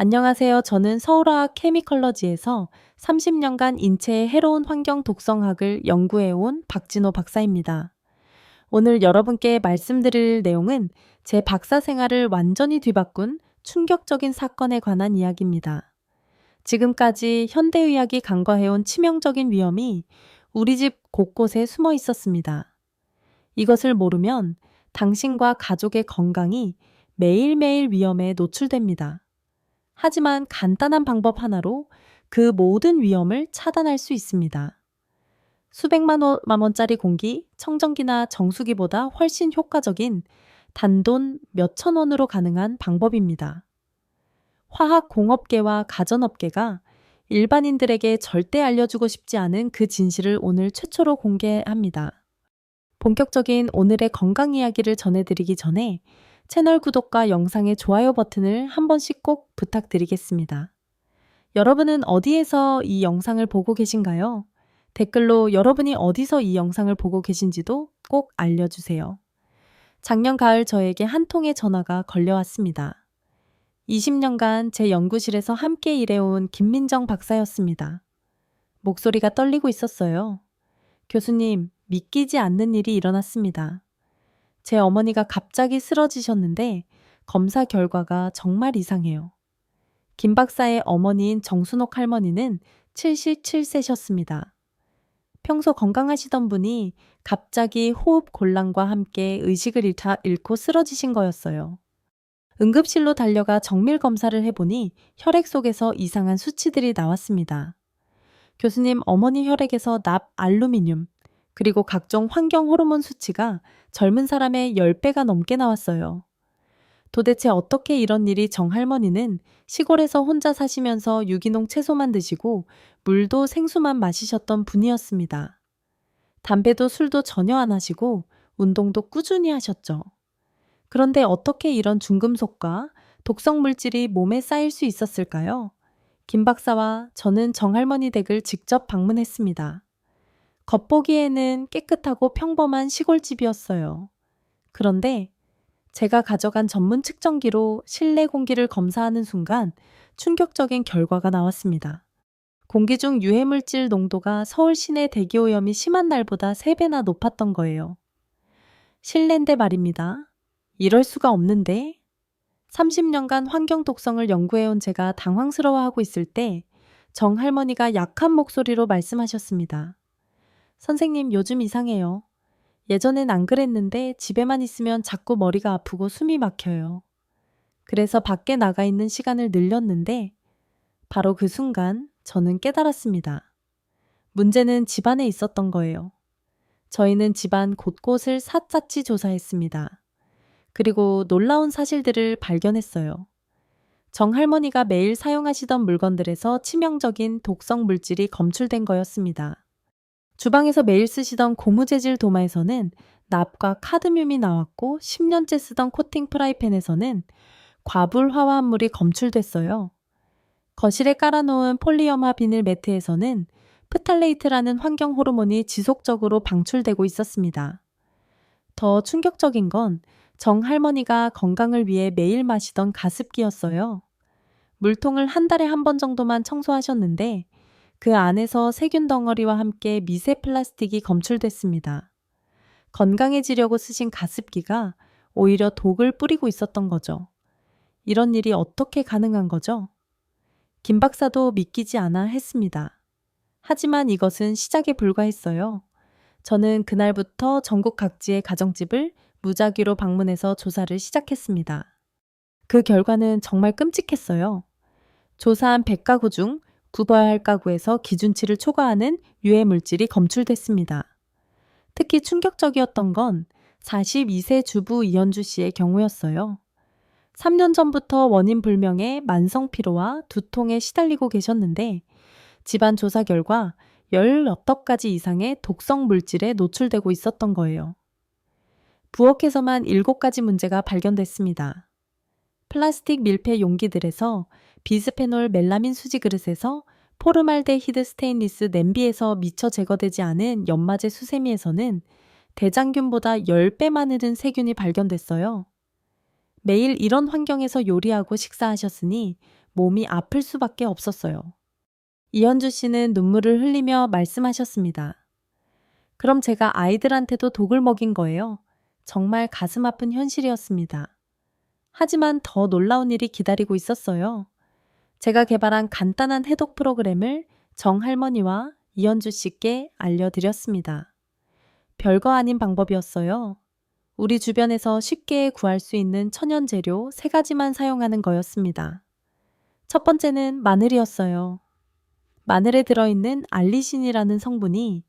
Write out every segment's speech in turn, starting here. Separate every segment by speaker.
Speaker 1: 안녕하세요. 저는 서울화학 케미컬러지에서 30년간 인체의 해로운 환경 독성학을 연구해온 박진호 박사입니다. 오늘 여러분께 말씀드릴 내용은 제 박사 생활을 완전히 뒤바꾼 충격적인 사건에 관한 이야기입니다. 지금까지 현대의학이 간과해온 치명적인 위험이 우리 집 곳곳에 숨어 있었습니다. 이것을 모르면 당신과 가족의 건강이 매일매일 위험에 노출됩니다. 하지만 간단한 방법 하나로 그 모든 위험을 차단할 수 있습니다. 수백만 원짜리 공기, 청정기나 정수기보다 훨씬 효과적인 단돈 몇천 원으로 가능한 방법입니다. 화학공업계와 가전업계가 일반인들에게 절대 알려주고 싶지 않은 그 진실을 오늘 최초로 공개합니다. 본격적인 오늘의 건강 이야기를 전해드리기 전에 채널 구독과 영상의 좋아요 버튼을 한 번씩 꼭 부탁드리겠습니다. 여러분은 어디에서 이 영상을 보고 계신가요? 댓글로 여러분이 어디서 이 영상을 보고 계신지도 꼭 알려주세요. 작년 가을 저에게 한 통의 전화가 걸려왔습니다. 20년간 제 연구실에서 함께 일해온 김민정 박사였습니다. 목소리가 떨리고 있었어요. 교수님, 믿기지 않는 일이 일어났습니다. 제 어머니가 갑자기 쓰러지셨는데 검사 결과가 정말 이상해요. 김 박사의 어머니인 정순옥 할머니는 77세셨습니다. 평소 건강하시던 분이 갑자기 호흡 곤란과 함께 의식을 잃고 쓰러지신 거였어요. 응급실로 달려가 정밀 검사를 해보니 혈액 속에서 이상한 수치들이 나왔습니다. 교수님, 어머니 혈액에서 납, 알루미늄, 그리고 각종 환경 호르몬 수치가 젊은 사람의 10배가 넘게 나왔어요. 도대체 어떻게 이런 일이 정할머니는 시골에서 혼자 사시면서 유기농 채소만 드시고 물도 생수만 마시셨던 분이었습니다. 담배도 술도 전혀 안 하시고 운동도 꾸준히 하셨죠. 그런데 어떻게 이런 중금속과 독성 물질이 몸에 쌓일 수 있었을까요? 김 박사와 저는 정할머니 댁을 직접 방문했습니다. 겉보기에는 깨끗하고 평범한 시골집이었어요. 그런데 제가 가져간 전문 측정기로 실내 공기를 검사하는 순간 충격적인 결과가 나왔습니다. 공기 중 유해물질 농도가 서울 시내 대기오염이 심한 날보다 3배나 높았던 거예요. 실내인데 말입니다. 이럴 수가 없는데? 30년간 환경 독성을 연구해온 제가 당황스러워하고 있을 때 정 할머니가 약한 목소리로 말씀하셨습니다. 선생님, 요즘 이상해요. 예전엔 안 그랬는데 집에만 있으면 자꾸 머리가 아프고 숨이 막혀요. 그래서 밖에 나가 있는 시간을 늘렸는데 바로 그 순간 저는 깨달았습니다. 문제는 집안에 있었던 거예요. 저희는 집안 곳곳을 샅샅이 조사했습니다. 그리고 놀라운 사실들을 발견했어요. 정 할머니가 매일 사용하시던 물건들에서 치명적인 독성 물질이 검출된 거였습니다. 주방에서 매일 쓰시던 고무재질 도마에서는 납과 카드뮴이 나왔고 10년째 쓰던 코팅 프라이팬에서는 과불 화합물이 검출됐어요. 거실에 깔아놓은 폴리엄화 비닐 매트에서는 프탈레이트라는 환경 호르몬이 지속적으로 방출되고 있었습니다. 더 충격적인 건 정 할머니가 건강을 위해 매일 마시던 가습기였어요. 물통을 한 달에 한 번 정도만 청소하셨는데 그 안에서 세균 덩어리와 함께 미세 플라스틱이 검출됐습니다. 건강해지려고 쓰신 가습기가 오히려 독을 뿌리고 있었던 거죠. 이런 일이 어떻게 가능한 거죠? 김 박사도 믿기지 않아 했습니다. 하지만 이것은 시작에 불과했어요. 저는 그날부터 전국 각지의 가정집을 무작위로 방문해서 조사를 시작했습니다. 그 결과는 정말 끔찍했어요. 조사한 100가구 중 굽어야 할 가구에서 기준치를 초과하는 유해 물질이 검출됐습니다. 특히 충격적이었던 건 42세 주부 이현주 씨의 경우였어요. 3년 전부터 원인 불명의 만성 피로와 두통에 시달리고 계셨는데 집안 조사 결과 10몇 가지 이상의 독성 물질에 노출되고 있었던 거예요. 부엌에서만 7가지 문제가 발견됐습니다. 플라스틱 밀폐 용기들에서 비스페놀 멜라민 수지 그릇에서 포르말데히드 스테인리스 냄비에서 미처 제거되지 않은 연마제 수세미에서는 대장균보다 10배 많은 세균이 발견됐어요. 매일 이런 환경에서 요리하고 식사하셨으니 몸이 아플 수밖에 없었어요. 이현주 씨는 눈물을 흘리며 말씀하셨습니다. 그럼 제가 아이들한테도 독을 먹인 거예요. 정말 가슴 아픈 현실이었습니다. 하지만 더 놀라운 일이 기다리고 있었어요. 제가 개발한 간단한 해독 프로그램을 정 할머니와 이현주 씨께 알려드렸습니다. 별거 아닌 방법이었어요. 우리 주변에서 쉽게 구할 수 있는 천연 재료 3가지만 사용하는 거였습니다. 첫 번째는 마늘이었어요. 마늘에 들어있는 알리신이라는 성분이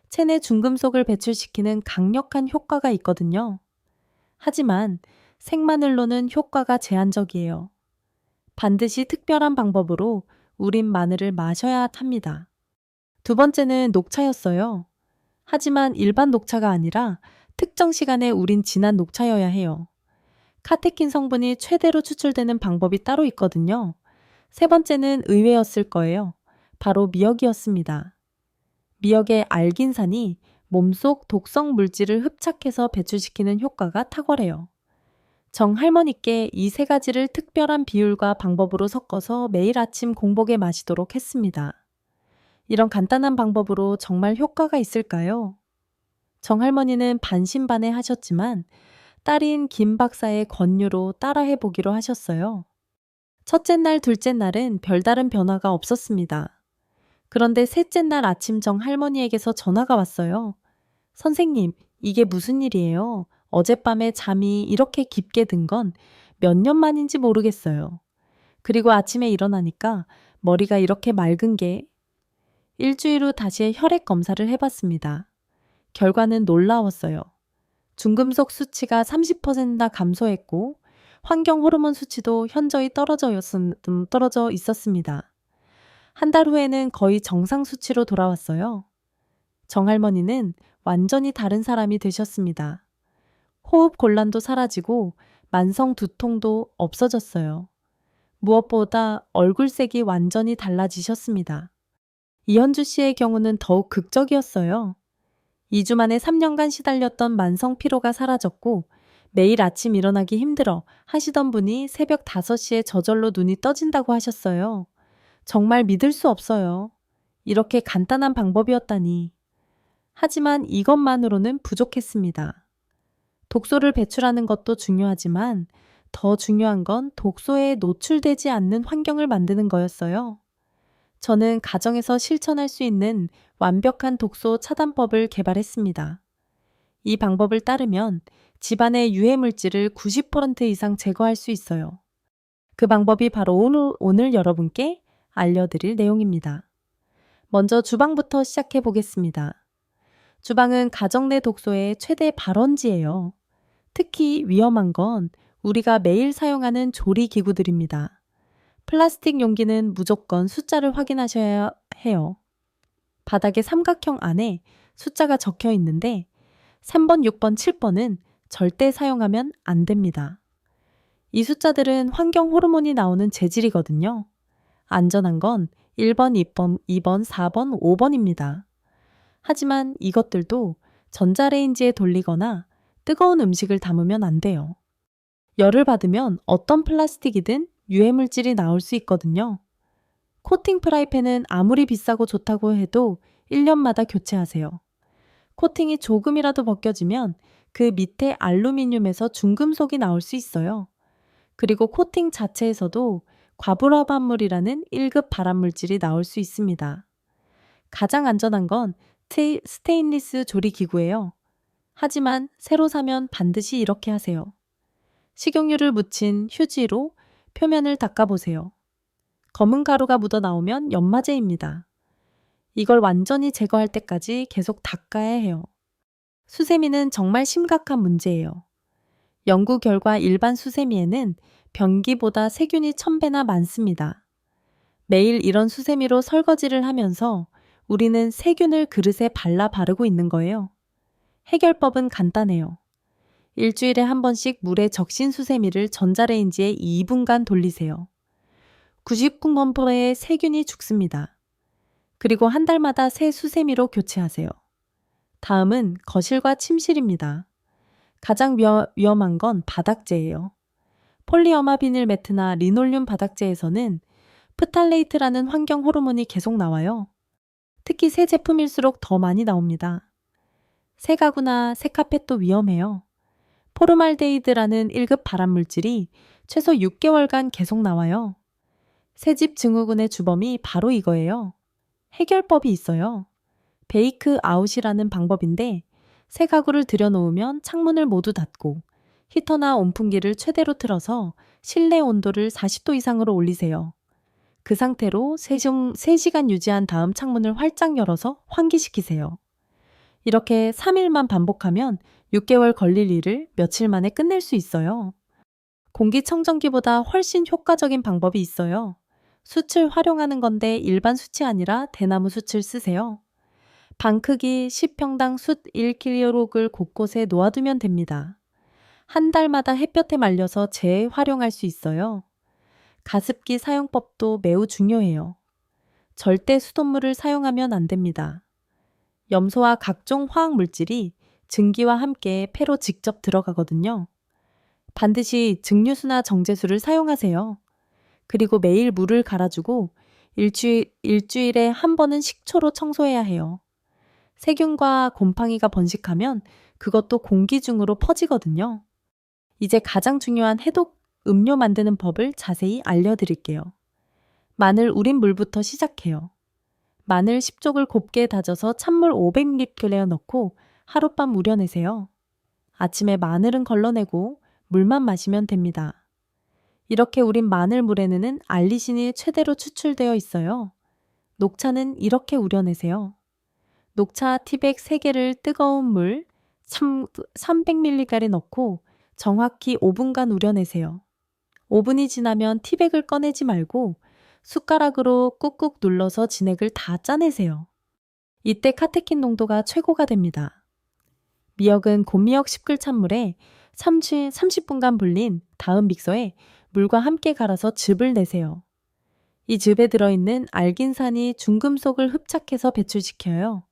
Speaker 1: 체내 중금속을 배출시키는 강력한 효과가 있거든요. 하지만 생마늘로는 효과가 제한적이에요. 반드시 특별한 방법으로 우린 마늘을 마셔야 합니다. 두 번째는 녹차였어요. 하지만 일반 녹차가 아니라 특정 시간에 우린 진한 녹차여야 해요. 카테킨 성분이 최대로 추출되는 방법이 따로 있거든요. 세 번째는 의외였을 거예요. 바로 미역이었습니다. 미역의 알긴산이 몸속 독성 물질을 흡착해서 배출시키는 효과가 탁월해요. 정 할머니께 이 3가지를 특별한 비율과 방법으로 섞어서 매일 아침 공복에 마시도록 했습니다. 이런 간단한 방법으로 정말 효과가 있을까요? 정 할머니는 반신반의 하셨지만 딸인 김 박사의 권유로 따라해 보기로 하셨어요. 첫째 날, 둘째 날은 별다른 변화가 없었습니다. 그런데 셋째 날 아침 정 할머니에게서 전화가 왔어요. 선생님, 이게 무슨 일이에요? 어젯밤에 잠이 이렇게 깊게 든 건 몇 년 만인지 모르겠어요. 그리고 아침에 일어나니까 머리가 이렇게 맑은 게 일주일 후 다시 혈액 검사를 해봤습니다. 결과는 놀라웠어요. 중금속 수치가 30%나 감소했고 환경 호르몬 수치도 현저히 떨어져 있었습니다. 한 달 후에는 거의 정상 수치로 돌아왔어요. 정할머니는 완전히 다른 사람이 되셨습니다. 호흡 곤란도 사라지고 만성 두통도 없어졌어요. 무엇보다 얼굴색이 완전히 달라지셨습니다. 이현주 씨의 경우는 더욱 극적이었어요. 2주 만에 3년간 시달렸던 만성 피로가 사라졌고 매일 아침 일어나기 힘들어 하시던 분이 새벽 5시에 저절로 눈이 떠진다고 하셨어요. 정말 믿을 수 없어요. 이렇게 간단한 방법이었다니. 하지만 이것만으로는 부족했습니다. 독소를 배출하는 것도 중요하지만 더 중요한 건 독소에 노출되지 않는 환경을 만드는 거였어요. 저는 가정에서 실천할 수 있는 완벽한 독소 차단법을 개발했습니다. 이 방법을 따르면 집안의 유해 물질을 90% 이상 제거할 수 있어요. 그 방법이 바로 오늘 여러분께 알려드릴 내용입니다. 먼저 주방부터 시작해 보겠습니다. 주방은 가정 내 독소의 최대 발원지예요. 특히 위험한 건 우리가 매일 사용하는 조리 기구들입니다. 플라스틱 용기는 무조건 숫자를 확인하셔야 해요. 바닥의 삼각형 안에 숫자가 적혀 있는데 3번, 6번, 7번은 절대 사용하면 안 됩니다. 이 숫자들은 환경 호르몬이 나오는 재질이거든요. 안전한 건 1번, 2번, 4번, 5번입니다. 하지만 이것들도 전자레인지에 돌리거나 뜨거운 음식을 담으면 안 돼요. 열을 받으면 어떤 플라스틱이든 유해물질이 나올 수 있거든요. 코팅 프라이팬은 아무리 비싸고 좋다고 해도 1년마다 교체하세요. 코팅이 조금이라도 벗겨지면 그 밑에 알루미늄에서 중금속이 나올 수 있어요. 그리고 코팅 자체에서도 과불화합물이라는 1급 발암물질이 나올 수 있습니다. 가장 안전한 건 스테인리스 조리기구예요. 하지만 새로 사면 반드시 이렇게 하세요. 식용유를 묻힌 휴지로 표면을 닦아보세요. 검은 가루가 묻어 나오면 연마제입니다. 이걸 완전히 제거할 때까지 계속 닦아야 해요. 수세미는 정말 심각한 문제예요. 연구 결과 일반 수세미에는 변기보다 세균이 1000배나 많습니다. 매일 이런 수세미로 설거지를 하면서 우리는 세균을 그릇에 발라 바르고 있는 거예요. 해결법은 간단해요. 일주일에 한 번씩 물에 적신 수세미를 전자레인지에 2분간 돌리세요. 99%의 세균이 죽습니다. 그리고 한 달마다 새 수세미로 교체하세요. 다음은 거실과 침실입니다. 가장 위험한 건 바닥재예요. 폴리어마 비닐 매트나 리놀륨 바닥재에서는 프탈레이트라는 환경 호르몬이 계속 나와요. 특히 새 제품일수록 더 많이 나옵니다. 새 가구나 새 카펫도 위험해요. 포르말데히드라는 1급 발암물질이 최소 6개월간 계속 나와요. 새집 증후군의 주범이 바로 이거예요. 해결법이 있어요. 베이크 아웃이라는 방법인데 새 가구를 들여놓으면 창문을 모두 닫고 히터나 온풍기를 최대로 틀어서 실내 온도를 40도 이상으로 올리세요. 그 상태로 3시간 유지한 다음 창문을 활짝 열어서 환기시키세요. 이렇게 3일만 반복하면 6개월 걸릴 일을 며칠 만에 끝낼 수 있어요. 공기청정기보다 훨씬 효과적인 방법이 있어요. 숯을 활용하는 건데 일반 숯이 아니라 대나무 숯을 쓰세요. 방 크기 10평당 숯 1kg을 곳곳에 놓아두면 됩니다. 한 달마다 햇볕에 말려서 재활용할 수 있어요. 가습기 사용법도 매우 중요해요. 절대 수돗물을 사용하면 안 됩니다. 염소와 각종 화학 물질이 증기와 함께 폐로 직접 들어가거든요. 반드시 증류수나 정제수를 사용하세요. 그리고 매일 물을 갈아주고 일주일에 한 번은 식초로 청소해야 해요. 세균과 곰팡이가 번식하면 그것도 공기 중으로 퍼지거든요. 이제 가장 중요한 해독 음료 만드는 법을 자세히 알려드릴게요. 마늘 우린 물부터 시작해요. 마늘 10쪽을 곱게 다져서 찬물 500ml에 넣고 하룻밤 우려내세요. 아침에 마늘은 걸러내고 물만 마시면 됩니다. 이렇게 우린 마늘물에는 알리신이 최대로 추출되어 있어요. 녹차는 이렇게 우려내세요. 녹차 티백 3개를 뜨거운 물 300ml가에 넣고 정확히 5분간 우려내세요. 5분이 지나면 티백을 꺼내지 말고 숟가락으로 꾹꾹 눌러서 진액을 다 짜내세요. 이때 카테킨 농도가 최고가 됩니다. 미역은 곤미역 10글 찬물에 30분간 불린 다음 믹서에 물과 함께 갈아서 즙을 내세요. 이 즙에 들어있는 알긴산이 중금속을 흡착해서 배출시켜요.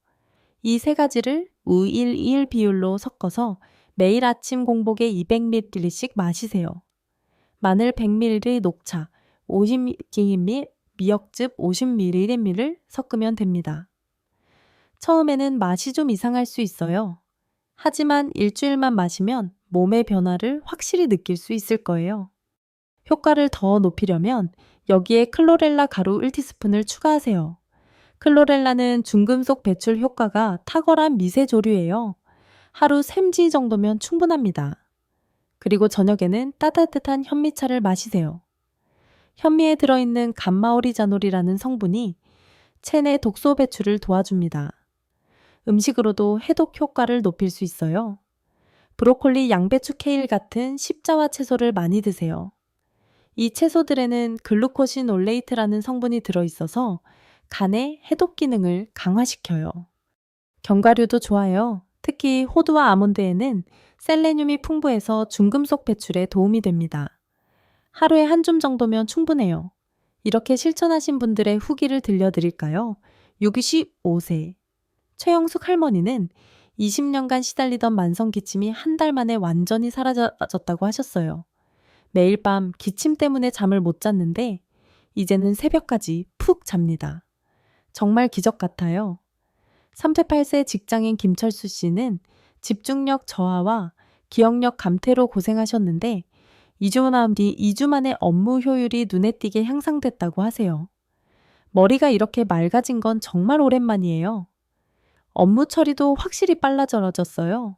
Speaker 1: 이 세 가지를 우일 2일 비율로 섞어서 매일 아침 공복에 200ml씩 마시세요. 마늘 100ml, 녹차 50ml, 미역즙 50ml를 섞으면 됩니다. 처음에는 맛이 좀 이상할 수 있어요. 하지만 일주일만 마시면 몸의 변화를 확실히 느낄 수 있을 거예요. 효과를 더 높이려면 여기에 클로렐라 가루 1티스푼을 추가하세요. 클로렐라는 중금속 배출 효과가 탁월한 미세조류예요. 하루 3지 정도면 충분합니다. 그리고 저녁에는 따뜻한 현미차를 마시세요. 현미에 들어있는 감마오리자놀이라는 성분이 체내 독소 배출을 도와줍니다. 음식으로도 해독 효과를 높일 수 있어요. 브로콜리, 양배추, 케일 같은 십자화 채소를 많이 드세요. 이 채소들에는 글루코신올레이트라는 성분이 들어있어서 간의 해독 기능을 강화시켜요. 견과류도 좋아요. 특히 호두와 아몬드에는 셀레늄이 풍부해서 중금속 배출에 도움이 됩니다. 하루에 한 줌 정도면 충분해요. 이렇게 실천하신 분들의 후기를 들려드릴까요? 65세. 최영숙 할머니는 20년간 시달리던 만성 기침이 한 달 만에 완전히 사라졌다고 하셨어요. 매일 밤 기침 때문에 잠을 못 잤는데 이제는 새벽까지 푹 잡니다. 정말 기적 같아요. 38세 직장인 김철수 씨는 집중력 저하와 기억력 감퇴로 고생하셨는데 2주 만에 업무 효율이 눈에 띄게 향상됐다고 하세요. 머리가 이렇게 맑아진 건 정말 오랜만이에요. 업무 처리도 확실히 빨라졌어요.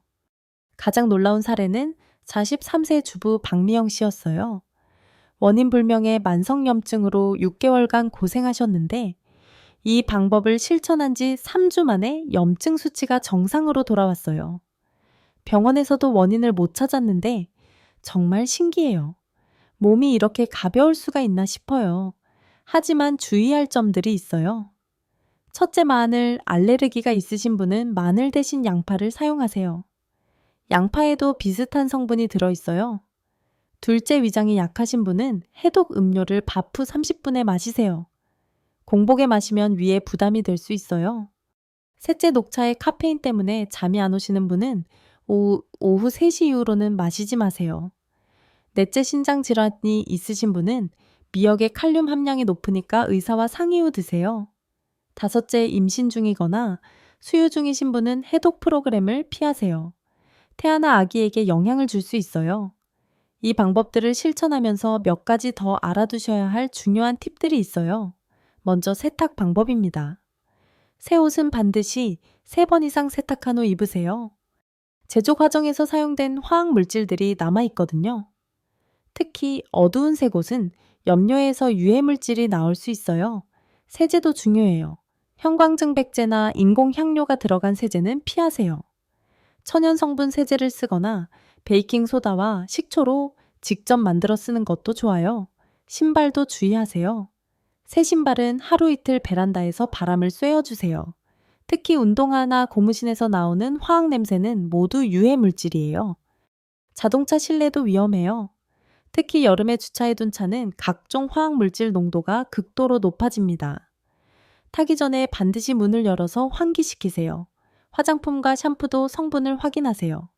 Speaker 1: 가장 놀라운 사례는 43세 주부 박미영 씨였어요. 원인 불명의 만성염증으로 6개월간 고생하셨는데 이 방법을 실천한 지 3주 만에 염증 수치가 정상으로 돌아왔어요. 병원에서도 원인을 못 찾았는데 정말 신기해요. 몸이 이렇게 가벼울 수가 있나 싶어요. 하지만 주의할 점들이 있어요. 첫째, 마늘 알레르기가 있으신 분은 마늘 대신 양파를 사용하세요. 양파에도 비슷한 성분이 들어있어요. 둘째, 위장이 약하신 분은 해독 음료를 밥 후 30분에 마시세요. 공복에 마시면 위에 부담이 될 수 있어요. 셋째, 녹차의 카페인 때문에 잠이 안 오시는 분은 오후 3시 이후로는 마시지 마세요. 넷째, 신장 질환이 있으신 분은 미역의 칼륨 함량이 높으니까 의사와 상의 후 드세요. 5째, 임신 중이거나 수유 중이신 분은 해독 프로그램을 피하세요. 태아나 아기에게 영향을 줄 수 있어요. 이 방법들을 실천하면서 몇 가지 더 알아두셔야 할 중요한 팁들이 있어요. 먼저 세탁 방법입니다. 새 옷은 반드시 3번 이상 세탁한 후 입으세요. 제조 과정에서 사용된 화학 물질들이 남아있거든요. 특히 어두운 색 옷은 염료에서 유해 물질이 나올 수 있어요. 세제도 중요해요. 형광증백제나 인공향료가 들어간 세제는 피하세요. 천연 성분 세제를 쓰거나 베이킹소다와 식초로 직접 만들어 쓰는 것도 좋아요. 신발도 주의하세요. 새 신발은 하루 이틀 베란다에서 바람을 쐬어주세요. 특히 운동화나 고무신에서 나오는 화학 냄새는 모두 유해 물질이에요. 자동차 실내도 위험해요. 특히 여름에 주차해둔 차는 각종 화학 물질 농도가 극도로 높아집니다. 타기 전에 반드시 문을 열어서 환기시키세요. 화장품과 샴푸도 성분을 확인하세요.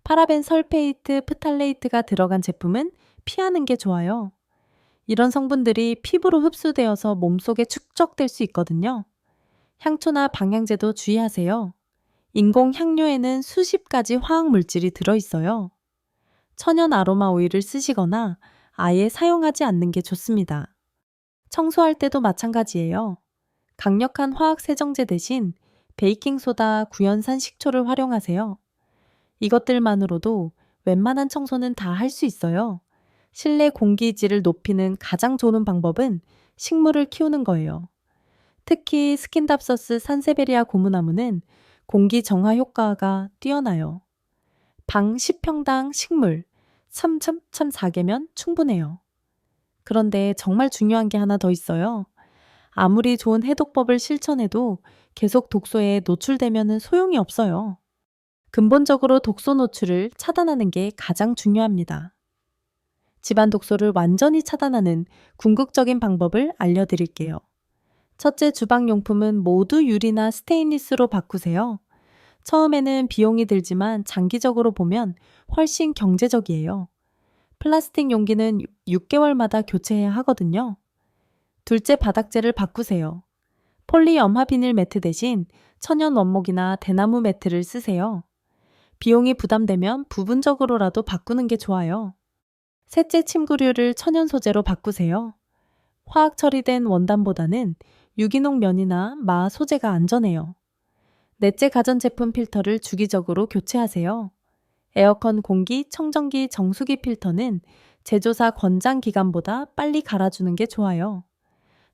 Speaker 1: 파라벤 설페이트, 프탈레이트가 들어간 제품은 피하는 게 좋아요. 이런 성분들이 피부로 흡수되어서 몸속에 축적될 수 있거든요. 향초나 방향제도 주의하세요. 인공 향료에는 수십 가지 화학 물질이 들어있어요. 천연 아로마 오일을 쓰시거나 아예 사용하지 않는 게 좋습니다. 청소할 때도 마찬가지예요. 강력한 화학 세정제 대신 베이킹소다, 구연산 식초를 활용하세요. 이것들만으로도 웬만한 청소는 다 할 수 있어요. 실내 공기질을 높이는 가장 좋은 방법은 식물을 키우는 거예요. 특히 스킨답서스 산세베리아 고무나무는 공기 정화 효과가 뛰어나요. 방 10평당 식물 3.4개면 충분해요. 그런데 정말 중요한 게 하나 더 있어요. 아무리 좋은 해독법을 실천해도 계속 독소에 노출되면 소용이 없어요. 근본적으로 독소 노출을 차단하는 게 가장 중요합니다. 집안 독소를 완전히 차단하는 궁극적인 방법을 알려드릴게요. 첫째, 주방용품은 모두 유리나 스테인리스로 바꾸세요. 처음에는 비용이 들지만 장기적으로 보면 훨씬 경제적이에요. 플라스틱 용기는 6개월마다 교체해야 하거든요. 둘째, 바닥재를 바꾸세요. 폴리 염화 비닐 매트 대신 천연 원목이나 대나무 매트를 쓰세요. 비용이 부담되면 부분적으로라도 바꾸는 게 좋아요. 셋째, 침구류를 천연 소재로 바꾸세요. 화학 처리된 원단보다는 유기농 면이나 마 소재가 안전해요. 넷째, 가전제품 필터를 주기적으로 교체하세요. 에어컨 공기, 청정기, 정수기 필터는 제조사 권장 기간보다 빨리 갈아주는 게 좋아요.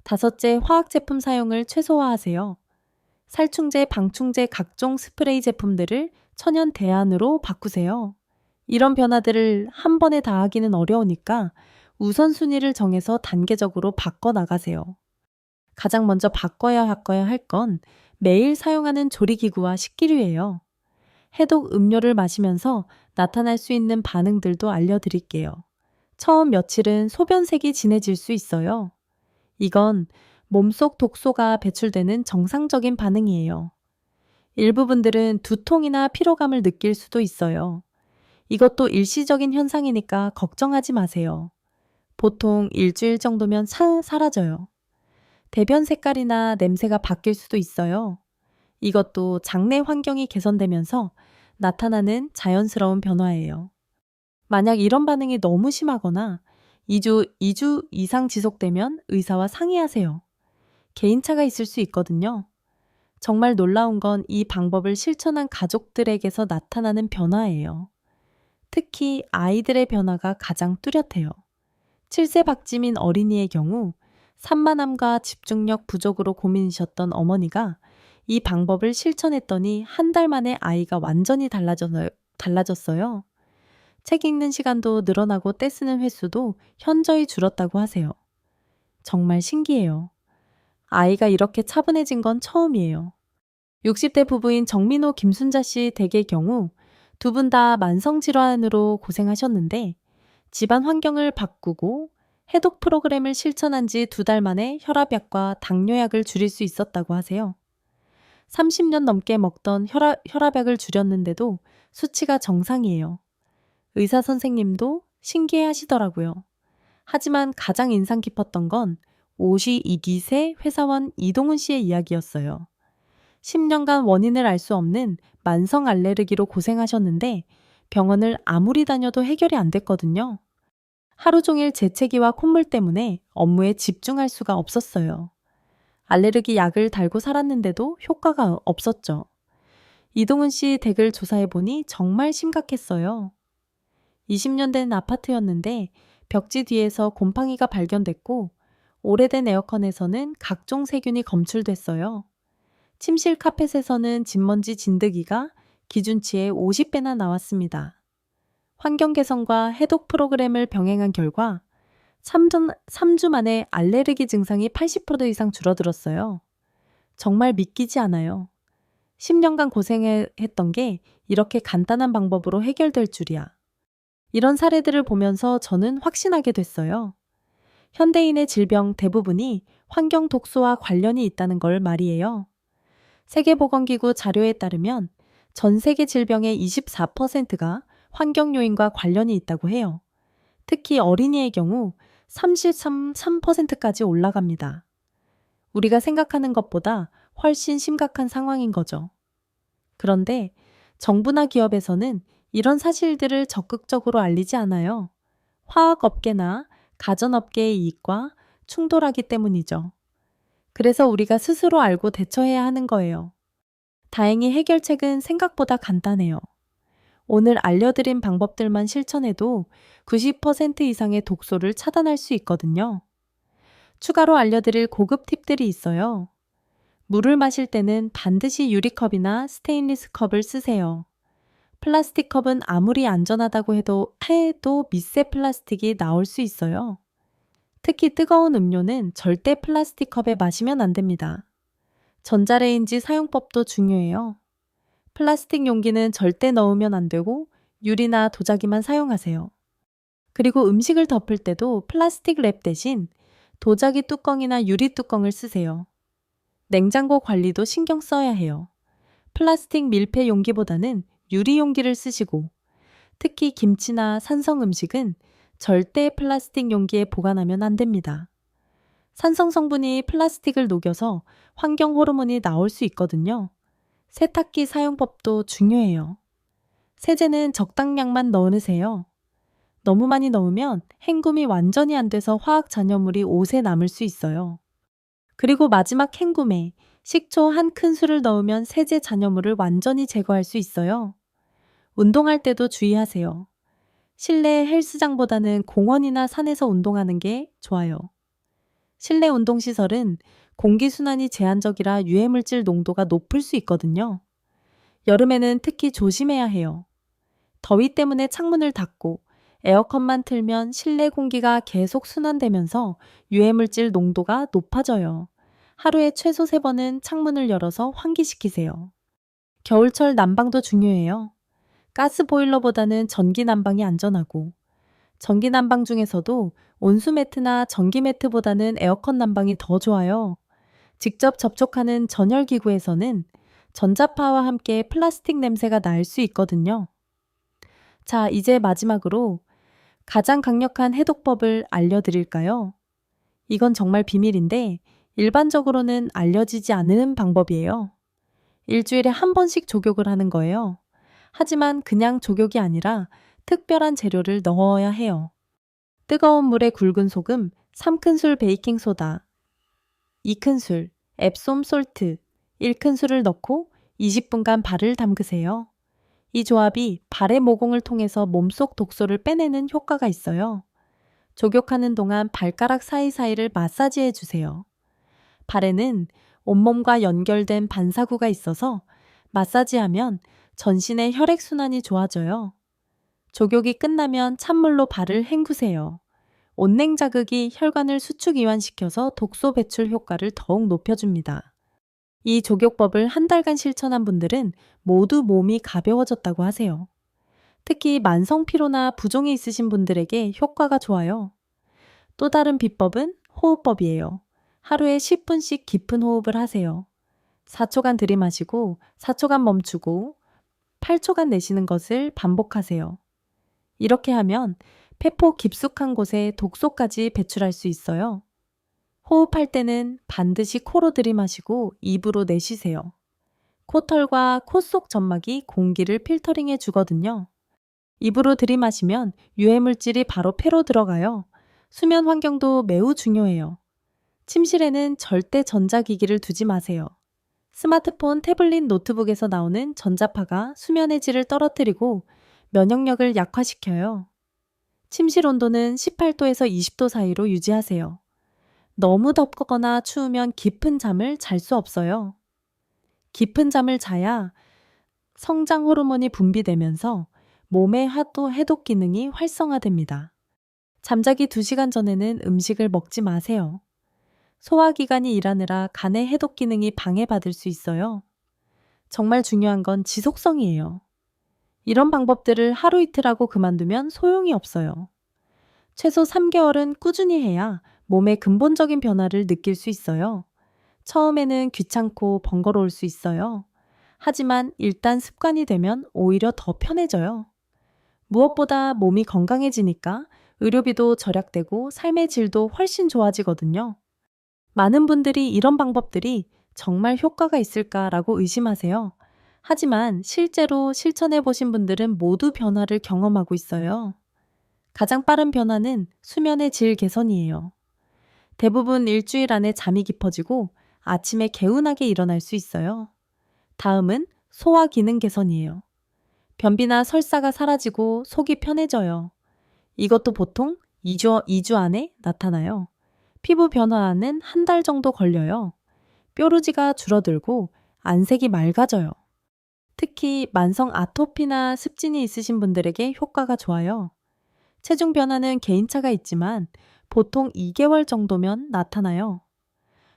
Speaker 1: 다섯째, 화학 제품 사용을 최소화하세요. 살충제, 방충제, 각종 스프레이 제품들을 천연 대안으로 바꾸세요. 이런 변화들을 한 번에 다 하기는 어려우니까 우선순위를 정해서 단계적으로 바꿔나가세요. 가장 먼저 바꿔야 할 건 매일 사용하는 조리기구와 식기류예요. 해독 음료를 마시면서 나타날 수 있는 반응들도 알려드릴게요. 처음 며칠은 소변색이 진해질 수 있어요. 이건 몸속 독소가 배출되는 정상적인 반응이에요. 일부 분들은 두통이나 피로감을 느낄 수도 있어요. 이것도 일시적인 현상이니까 걱정하지 마세요. 보통 일주일 정도면 사라져요. 대변 색깔이나 냄새가 바뀔 수도 있어요. 이것도 장내 환경이 개선되면서 나타나는 자연스러운 변화예요. 만약 이런 반응이 너무 심하거나 2주 이상 지속되면 의사와 상의하세요. 개인차가 있을 수 있거든요. 정말 놀라운 건 이 방법을 실천한 가족들에게서 나타나는 변화예요. 특히 아이들의 변화가 가장 뚜렷해요. 7세 박지민 어린이의 경우 산만함과 집중력 부족으로 고민이셨던 어머니가 이 방법을 실천했더니 한 달 만에 아이가 완전히 달라졌어요. 책 읽는 시간도 늘어나고 떼쓰는 횟수도 현저히 줄었다고 하세요. 정말 신기해요. 아이가 이렇게 차분해진 건 처음이에요. 60대 부부인 정민호, 김순자 씨 댁의 경우 두 분 다 만성질환으로 고생하셨는데 집안 환경을 바꾸고 해독 프로그램을 실천한 지 2달 만에 혈압약과 당뇨약을 줄일 수 있었다고 하세요. 30년 넘게 먹던 혈압약을 줄였는데도 수치가 정상이에요. 의사 선생님도 신기해 하시더라고요. 하지만 가장 인상 깊었던 건 52기세 회사원 이동훈 씨의 이야기였어요. 10년간 원인을 알 수 없는 만성 알레르기로 고생하셨는데 병원을 아무리 다녀도 해결이 안 됐거든요. 하루 종일 재채기와 콧물 때문에 업무에 집중할 수가 없었어요. 알레르기 약을 달고 살았는데도 효과가 없었죠. 이동훈 씨 댁을 조사해보니 정말 심각했어요. 20년 된 아파트였는데 벽지 뒤에서 곰팡이가 발견됐고 오래된 에어컨에서는 각종 세균이 검출됐어요. 침실 카펫에서는 진먼지 진드기가 기준치의 50배나 나왔습니다. 환경 개선과 해독 프로그램을 병행한 결과 3주 만에 알레르기 증상이 80% 이상 줄어들었어요. 정말 믿기지 않아요. 10년간 고생했던 게 이렇게 간단한 방법으로 해결될 줄이야. 이런 사례들을 보면서 저는 확신하게 됐어요. 현대인의 질병 대부분이 환경 독소와 관련이 있다는 걸 말이에요. 세계보건기구 자료에 따르면 전 세계 질병의 24%가 환경 요인과 관련이 있다고 해요. 특히 어린이의 경우 33%까지 올라갑니다. 우리가 생각하는 것보다 훨씬 심각한 상황인 거죠. 그런데 정부나 기업에서는 이런 사실들을 적극적으로 알리지 않아요. 화학업계나 가전업계의 이익과 충돌하기 때문이죠. 그래서 우리가 스스로 알고 대처해야 하는 거예요. 다행히 해결책은 생각보다 간단해요. 오늘 알려드린 방법들만 실천해도 90% 이상의 독소를 차단할 수 있거든요. 추가로 알려드릴 고급 팁들이 있어요. 물을 마실 때는 반드시 유리컵이나 스테인리스 컵을 쓰세요. 플라스틱 컵은 아무리 안전하다고 해도 미세 플라스틱이 나올 수 있어요. 특히 뜨거운 음료는 절대 플라스틱 컵에 마시면 안 됩니다. 전자레인지 사용법도 중요해요. 플라스틱 용기는 절대 넣으면 안 되고 유리나 도자기만 사용하세요. 그리고 음식을 덮을 때도 플라스틱 랩 대신 도자기 뚜껑이나 유리 뚜껑을 쓰세요. 냉장고 관리도 신경 써야 해요. 플라스틱 밀폐 용기보다는 유리 용기를 쓰시고 특히 김치나 산성 음식은 절대 플라스틱 용기에 보관하면 안 됩니다. 산성 성분이 플라스틱을 녹여서 환경 호르몬이 나올 수 있거든요. 세탁기 사용법도 중요해요. 세제는 적당량만 넣으세요. 너무 많이 넣으면 헹굼이 완전히 안 돼서 화학 잔여물이 옷에 남을 수 있어요. 그리고 마지막 헹굼에 식초 한 큰술을 넣으면 세제 잔여물을 완전히 제거할 수 있어요. 운동할 때도 주의하세요. 실내 헬스장보다는 공원이나 산에서 운동하는 게 좋아요. 실내 운동시설은 공기순환이 제한적이라 유해물질 농도가 높을 수 있거든요. 여름에는 특히 조심해야 해요. 더위 때문에 창문을 닫고 에어컨만 틀면 실내 공기가 계속 순환되면서 유해물질 농도가 높아져요. 하루에 최소 3번은 창문을 열어서 환기시키세요. 겨울철 난방도 중요해요. 가스 보일러보다는 전기 난방이 안전하고 전기 난방 중에서도 온수 매트나 전기 매트보다는 에어컨 난방이 더 좋아요. 직접 접촉하는 전열 기구에서는 전자파와 함께 플라스틱 냄새가 날 수 있거든요. 자, 이제 마지막으로 가장 강력한 해독법을 알려드릴까요? 이건 정말 비밀인데 일반적으로는 알려지지 않는 방법이에요. 일주일에 한 번씩 족욕을 하는 거예요. 하지만 그냥 족욕이 아니라 특별한 재료를 넣어야 해요. 뜨거운 물에 굵은 소금 3큰술 베이킹소다, 2큰술 앱솜 솔트 1큰술을 넣고 20분간 발을 담그세요. 이 조합이 발의 모공을 통해서 몸속 독소를 빼내는 효과가 있어요. 족욕하는 동안 발가락 사이사이를 마사지해 주세요. 발에는 온몸과 연결된 반사구가 있어서 마사지하면 전신의 혈액순환이 좋아져요. 족욕이 끝나면 찬물로 발을 헹구세요. 온냉 자극이 혈관을 수축 이완시켜서 독소 배출 효과를 더욱 높여줍니다. 이 족욕법을 한 달간 실천한 분들은 모두 몸이 가벼워졌다고 하세요. 특히 만성 피로나 부종이 있으신 분들에게 효과가 좋아요. 또 다른 비법은 호흡법이에요. 하루에 10분씩 깊은 호흡을 하세요. 4초간 들이마시고 4초간 멈추고 8초간 내쉬는 것을 반복하세요. 이렇게 하면 폐포 깊숙한 곳에 독소까지 배출할 수 있어요. 호흡할 때는 반드시 코로 들이마시고 입으로 내쉬세요. 코털과 코 속 점막이 공기를 필터링해 주거든요. 입으로 들이마시면 유해물질이 바로 폐로 들어가요. 수면 환경도 매우 중요해요. 침실에는 절대 전자기기를 두지 마세요. 스마트폰, 태블릿, 노트북에서 나오는 전자파가 수면의 질을 떨어뜨리고 면역력을 약화시켜요. 침실 온도는 18도에서 20도 사이로 유지하세요. 너무 덥거나 추우면 깊은 잠을 잘 수 없어요. 깊은 잠을 자야 성장 호르몬이 분비되면서 몸의 해독 기능이 활성화됩니다. 잠자기 2시간 전에는 음식을 먹지 마세요. 소화기관이 일하느라 간의 해독 기능이 방해받을 수 있어요. 정말 중요한 건 지속성이에요. 이런 방법들을 하루 이틀 하고 그만두면 소용이 없어요. 최소 3개월은 꾸준히 해야 몸의 근본적인 변화를 느낄 수 있어요. 처음에는 귀찮고 번거로울 수 있어요. 하지만 일단 습관이 되면 오히려 더 편해져요. 무엇보다 몸이 건강해지니까 의료비도 절약되고 삶의 질도 훨씬 좋아지거든요. 많은 분들이 이런 방법들이 정말 효과가 있을까라고 의심하세요. 하지만 실제로 실천해 보신 분들은 모두 변화를 경험하고 있어요. 가장 빠른 변화는 수면의 질 개선이에요. 대부분 일주일 안에 잠이 깊어지고 아침에 개운하게 일어날 수 있어요. 다음은 소화 기능 개선이에요. 변비나 설사가 사라지고 속이 편해져요. 이것도 보통 2주 안에 나타나요. 피부 변화는 한 달 정도 걸려요. 뾰루지가 줄어들고 안색이 맑아져요. 특히 만성 아토피나 습진이 있으신 분들에게 효과가 좋아요. 체중 변화는 개인차가 있지만 보통 2개월 정도면 나타나요.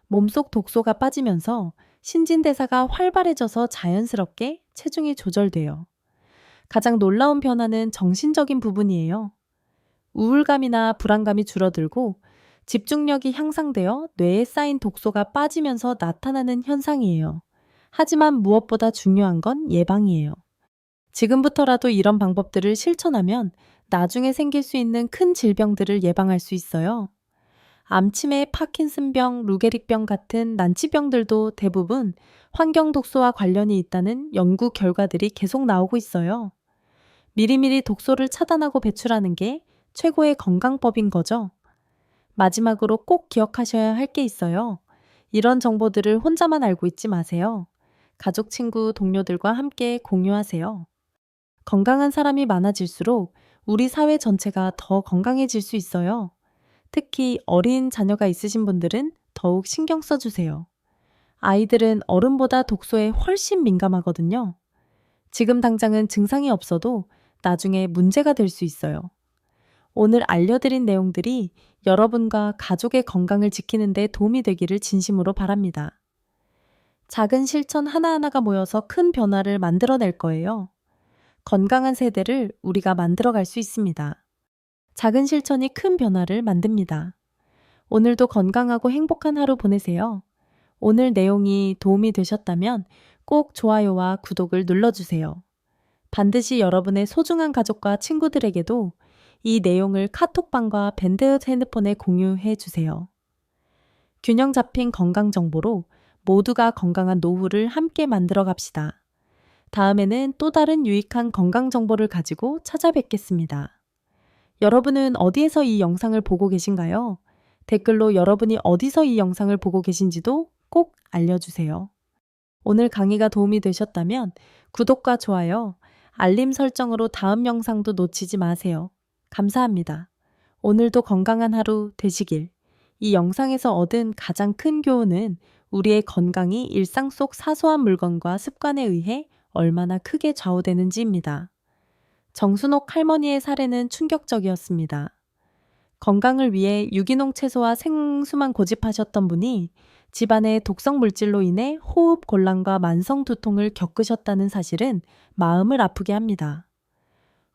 Speaker 1: 몸속 독소가 빠지면서 신진대사가 활발해져서 자연스럽게 체중이 조절돼요. 가장 놀라운 변화는 정신적인 부분이에요. 우울감이나 불안감이 줄어들고 집중력이 향상되어 뇌에 쌓인 독소가 빠지면서 나타나는 현상이에요. 하지만 무엇보다 중요한 건 예방이에요. 지금부터라도 이런 방법들을 실천하면 나중에 생길 수 있는 큰 질병들을 예방할 수 있어요. 암치매, 파킨슨병, 루게릭병 같은 난치병들도 대부분 환경 독소와 관련이 있다는 연구 결과들이 계속 나오고 있어요. 미리미리 독소를 차단하고 배출하는 게 최고의 건강법인 거죠. 마지막으로 꼭 기억하셔야 할 게 있어요. 이런 정보들을 혼자만 알고 있지 마세요. 가족, 친구, 동료들과 함께 공유하세요. 건강한 사람이 많아질수록 우리 사회 전체가 더 건강해질 수 있어요. 특히 어린 자녀가 있으신 분들은 더욱 신경 써주세요. 아이들은 어른보다 독소에 훨씬 민감하거든요. 지금 당장은 증상이 없어도 나중에 문제가 될 수 있어요. 오늘 알려드린 내용들이 여러분과 가족의 건강을 지키는 데 도움이 되기를 진심으로 바랍니다. 작은 실천 하나하나가 모여서 큰 변화를 만들어낼 거예요. 건강한 세대를 우리가 만들어갈 수 있습니다. 작은 실천이 큰 변화를 만듭니다. 오늘도 건강하고 행복한 하루 보내세요. 오늘 내용이 도움이 되셨다면 꼭 좋아요와 구독을 눌러주세요. 반드시 여러분의 소중한 가족과 친구들에게도 이 내용을 카톡방과 밴드 핸드폰에 공유해 주세요. 균형 잡힌 건강 정보로 모두가 건강한 노후를 함께 만들어 갑시다. 다음에는 또 다른 유익한 건강 정보를 가지고 찾아뵙겠습니다. 여러분은 어디에서 이 영상을 보고 계신가요? 댓글로 여러분이 어디서 이 영상을 보고 계신지도 꼭 알려주세요. 오늘 강의가 도움이 되셨다면 구독과 좋아요, 알림 설정으로 다음 영상도 놓치지 마세요. 감사합니다. 오늘도 건강한 하루 되시길. 이 영상에서 얻은 가장 큰 교훈은 우리의 건강이 일상 속 사소한 물건과 습관에 의해 얼마나 크게 좌우되는지입니다. 정순옥 할머니의 사례는 충격적이었습니다. 건강을 위해 유기농 채소와 생수만 고집하셨던 분이 집안의 독성 물질로 인해 호흡 곤란과 만성 두통을 겪으셨다는 사실은 마음을 아프게 합니다.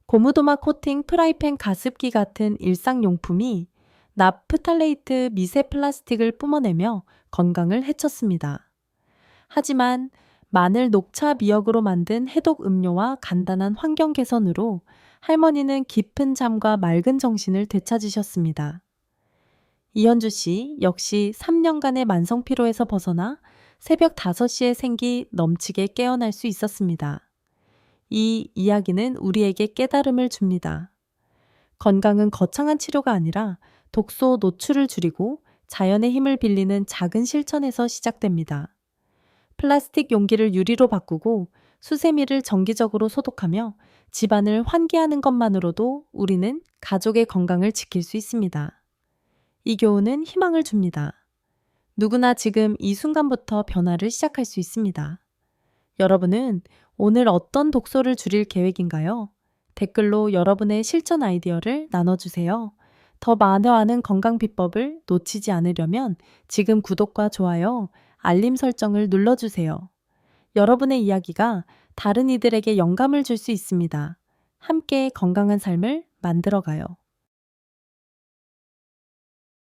Speaker 1: 고무도마 코팅 프라이팬 가습기 같은 일상용품이 나프탈레이트 미세 플라스틱을 뿜어내며 건강을 해쳤습니다. 하지만 마늘 녹차 미역으로 만든 해독 음료와 간단한 환경 개선으로 할머니는 깊은 잠과 맑은 정신을 되찾으셨습니다. 이현주 씨 역시 3년간의 만성 피로에서 벗어나 새벽 5시에 생기 넘치게 깨어날 수 있었습니다. 이 이야기는 우리에게 깨달음을 줍니다. 건강은 거창한 치료가 아니라 독소 노출을 줄이고 자연의 힘을 빌리는 작은 실천에서 시작됩니다. 플라스틱 용기를 유리로 바꾸고 수세미를 정기적으로 소독하며 집안을 환기하는 것만으로도 우리는 가족의 건강을 지킬 수 있습니다. 이 교훈은 희망을 줍니다. 누구나 지금 이 순간부터 변화를 시작할 수 있습니다. 여러분은 오늘 어떤 독소를 줄일 계획인가요? 댓글로 여러분의 실천 아이디어를 나눠주세요. 더 많은 건강 비법을 놓치지 않으려면 지금 구독과 좋아요, 알림 설정을 눌러주세요. 여러분의 이야기가 다른 이들에게 영감을 줄 수 있습니다. 함께 건강한 삶을 만들어가요.